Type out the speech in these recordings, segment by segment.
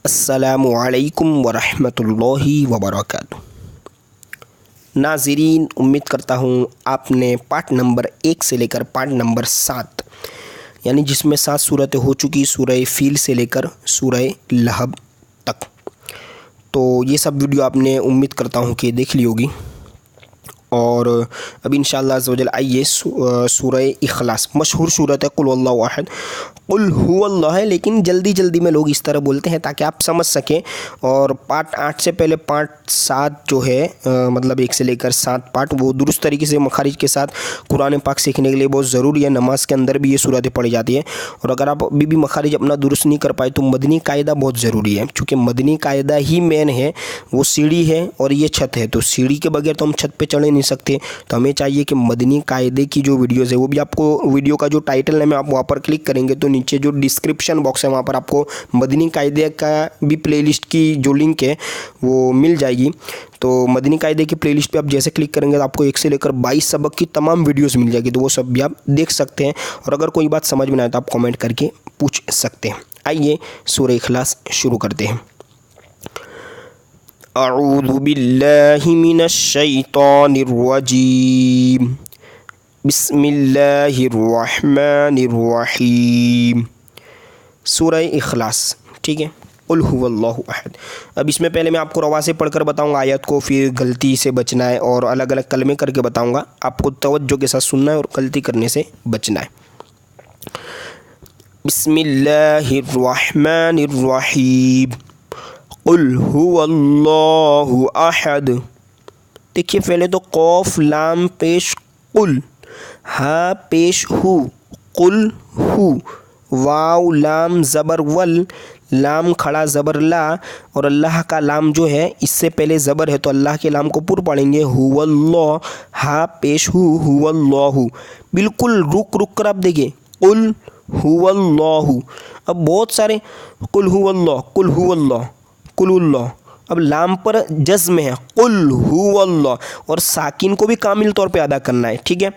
अस्सलामु अलैकुम वरहमतुल्लाहि वबरकातुहू। नाज़रीन, उम्मीद करता हूँ आपने पार्ट नंबर 1 से लेकर पार्ट नंबर 7 यानी जिसमें 7 सूरतें हो चुकी, सूरह फील से लेकर सूरह लहब तक, तो ये सब वीडियो आपने उम्मीद करता हूँ कि देख ली होगी। और अब इंशाअल्लाह अज़्ज़ वजल आइए सूरह इखलास, मशहूर सूरत है, कुल हुवल्लाहु अहद, कुल हुवल्लाह है, लेकिन जल्दी जल्दी में लोग इस तरह बोलते हैं ताकि आप समझ सकें। और पार्ट 8 से पहले पार्ट 7 जो है मतलब 1 से लेकर 7 पार्ट, वो दुरुस्त तरीके से मखारिज के साथ कुरान पाक सीखने के लिए बहुत ज़रूरी है। नमाज के अंदर भी ये सूरतें पढ़ी जाती है। और अगर आप अभी भी मखारिज अपना दुरुस्त नहीं कर पाए तो मदनी कायदा बहुत ज़रूरी है, क्योंकि मदनी कायदा ही मेन है। वो सीढ़ी है और ये छत है, तो सीढ़ी के बगैर तो हम छत पर चढ़ नहीं सकते। तो हमें चाहिए कि मदनी कायदे की जो वीडियोज़ है वो भी आपको, वीडियो का जो टाइटल है मैं आप वहाँ पर क्लिक करेंगे तो नीचे जो डिस्क्रिप्शन बॉक्स है वहाँ पर आपको मदनी कायदे का भी प्लेलिस्ट की जो लिंक है वो मिल जाएगी। तो मदनी कायदे की प्लेलिस्ट पे आप जैसे क्लिक करेंगे तो आपको 1 से लेकर 22 सबक की तमाम वीडियोस मिल जाएगी, तो वो सब भी आप देख सकते हैं। और अगर कोई बात समझ में ना आए तो आप कमेंट करके पूछ सकते हैं। आइए सूरह इखलास शुरू करते हैं। अऊज़ु बिल्लाहि मिनश शैतानिर रजीम, बिस्मिल्लाहिर्रहमानिर्रहीम। सूरह इखलास, ठीक है, कुल हुवल्लाहु अहद। अब इसमें पहले मैं आपको रवा से पढ़कर बताऊंगा आयत को, फिर गलती से बचना है और अलग अलग कलमे करके बताऊंगा। आपको तवज्जो के साथ सुनना है और गलती करने से बचना है। बिस्मिल्लाहिर्रहमानिर्रहीम, कुल हुवल्लाहु अहद। देखिए पहले तो कौफ लाम पेश कुल, हा पेश हु, कुल हु, वाव लाम ज़बर वल, लाम खड़ा ज़बर ला, और अल्लाह का लाम जो है इससे पहले ज़बर है तो अल्लाह के लाम को पुर पढ़ेंगे, हुवल्लाह, हा पेश हु, हुवल्लाहु। बिल्कुल रुक रुक कर आप देखिए, कुल हुवल्लाहु। अब बहुत सारे कुल हुवल्लाह, कुल हुवल्लाह, कुलुल्लाह। अब लाम पर जज़्म है, कुल हुवल्लाह, और साकिन को भी कामिल तौर पे अदा करना है, ठीक है।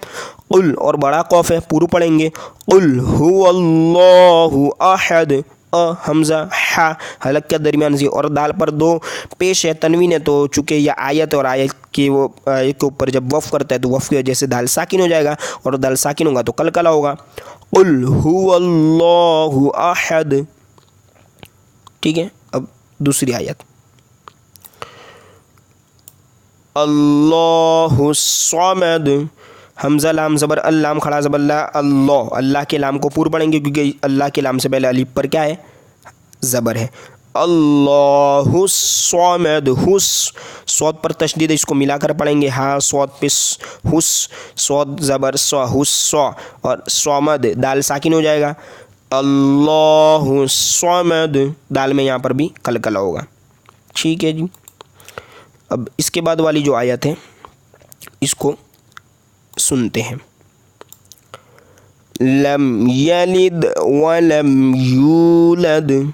कुल और बड़ा कौफ है, पूरू पढ़ेंगे, कुल हुवल्लाहु अहद, हमज़ा हा हलक के दरमियान जी, और दाल पर 2 पेश है, तनवीन है, तो चूँकि यह आयत और आयत की वो के ऊपर जब वफ़ करता है तो वफ़ की वजह से दाल साकिन हो जाएगा, और दाल साकिन होगा तो कलकला होगा। कुल हुवल्लाहु अहद, ठीक है। अब दूसरी आयत, अल्लाहु स्वामद, हमज़ा लाम ज़बर अल, लाम खड़ा ज़बर ला, अल्लाह, अल्लाह के लाम को पूर पढ़ेंगे क्योंकि अल्लाह के लाम से पहले अलिफ पर क्या है, ज़बर है। अल्लाहु स्वामद, हुस स्वाद पर तशदीद है, इसको मिलाकर पढ़ेंगे, हाँ स्वाद पे हुस, स्वाद ज़बर स्वा, हुस स्वा, और स्वामद दाल साकिन हो जाएगा, अल्लाहु स्वामद, दाल में यहाँ पर भी कलकला होगा, ठीक है जी। अब इसके बाद वाली जो आयत है इसको सुनते हैं। लम यलिद वलम यूलद।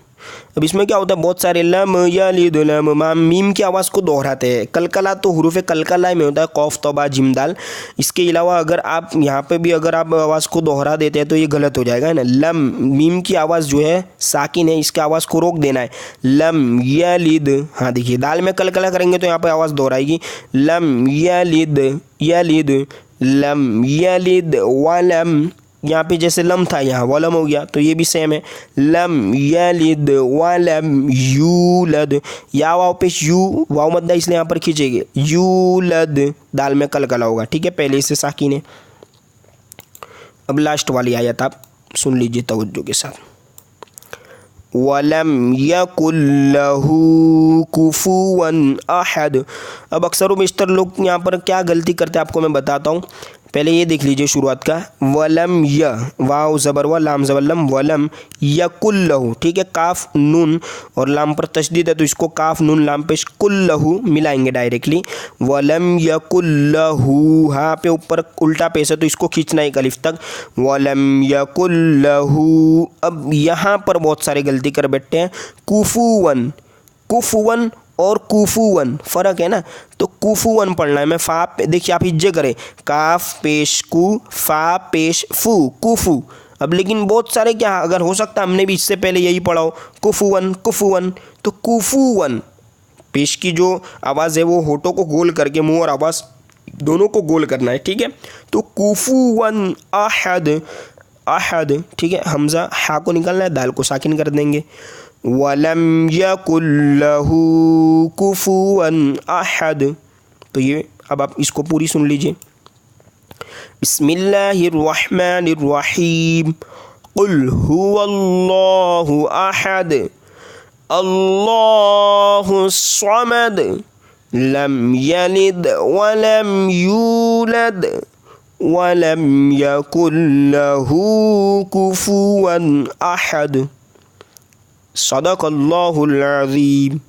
अब इसमें क्या होता है, बहुत सारे लम यलिद लम माम मीम की आवाज़ को दोहराते हैं। कलकला तो हुरूफ कलकला में होता है, कौफ तौबा जिम दाल। इसके अलावा अगर आप यहाँ पे भी अगर आप आवाज़ को दोहरा देते हैं तो ये गलत हो जाएगा, है ना। लम मीम की आवाज़ जो है साकिन है, इसकी आवाज़ को रोक देना है। लम यलिद, हाँ देखिए दाल में कलकला करेंगे तो यहाँ पर आवाज़ दोहराएगी। लम यलिद यलिद, लम यलिद वलम, यहाँ पे जैसे लम था यहाँ वलम हो गया, तो ये भी सेम है। लम यलिद वलम यूलद, या वाव पे यू, वाव मद्दा इसलिए यहाँ पर खींचेंगे, यूलद दाल में कलकला होगा, ठीक है, पहले से साकिन है। अब लास्ट वाली आयत आप सुन लीजिए तवज्जो के साथ। वलम यकुल्लहु कुफुवन अहद। अब अक्सर व बेशतर लोग यहाँ पर क्या गलती करते हैं आपको मैं बताता हूँ। पहले ये देख लीजिए शुरुआत का, वलम य, वाव ज़बर व लाम ज़बर लम, वलम यकुल्लहु, ठीक है, काफ नून और लाम पर तशदीद है तो इसको काफ नून लाम पेश कुल्लहु मिलाएंगे डायरेक्टली। वलम यकुल्लहु, हाँ पे ऊपर उल्टा पेश है तो इसको खींचना एक अलिफ तक, वलम यकुल्लहु। अब यहाँ पर बहुत सारे गलती कर बैठते हैं, कुफुवन, कुफुवन और कुफुवन फ़र्क है ना, तो कुफुवन पढ़ना है। मैं फ़ा, देखिए आप हिज्जे करें, काफ पेश कु, फ़ा पेश फू, कुफू। अब लेकिन बहुत सारे क्या, अगर हो सकता हमने भी इससे पहले यही पढ़ा हो, कुफुवन कुफुवन, तो कुफुवन पेश की जो आवाज़ है वो होठों को गोल करके मुंह और आवाज़ दोनों को गोल करना है, ठीक है। तो कुफुवन अहद, अहद, ठीक है। हमज़ा हा को निकालना है, दाल को साकिन कर देंगे। वलम यकुल लहू कुफुवन अहद। तो ये अब आप इसको पूरी सुन लीजिए। बिस्मिल्लाहिर्रहमानिर्रहीम, कुल हुवल्लाहु अहद, अल्लाहुस समद, लम यलिद वलम यूलद वलम यकुल लहू कुफुवन अहद। सदक़ल्लाहुल अज़ीम।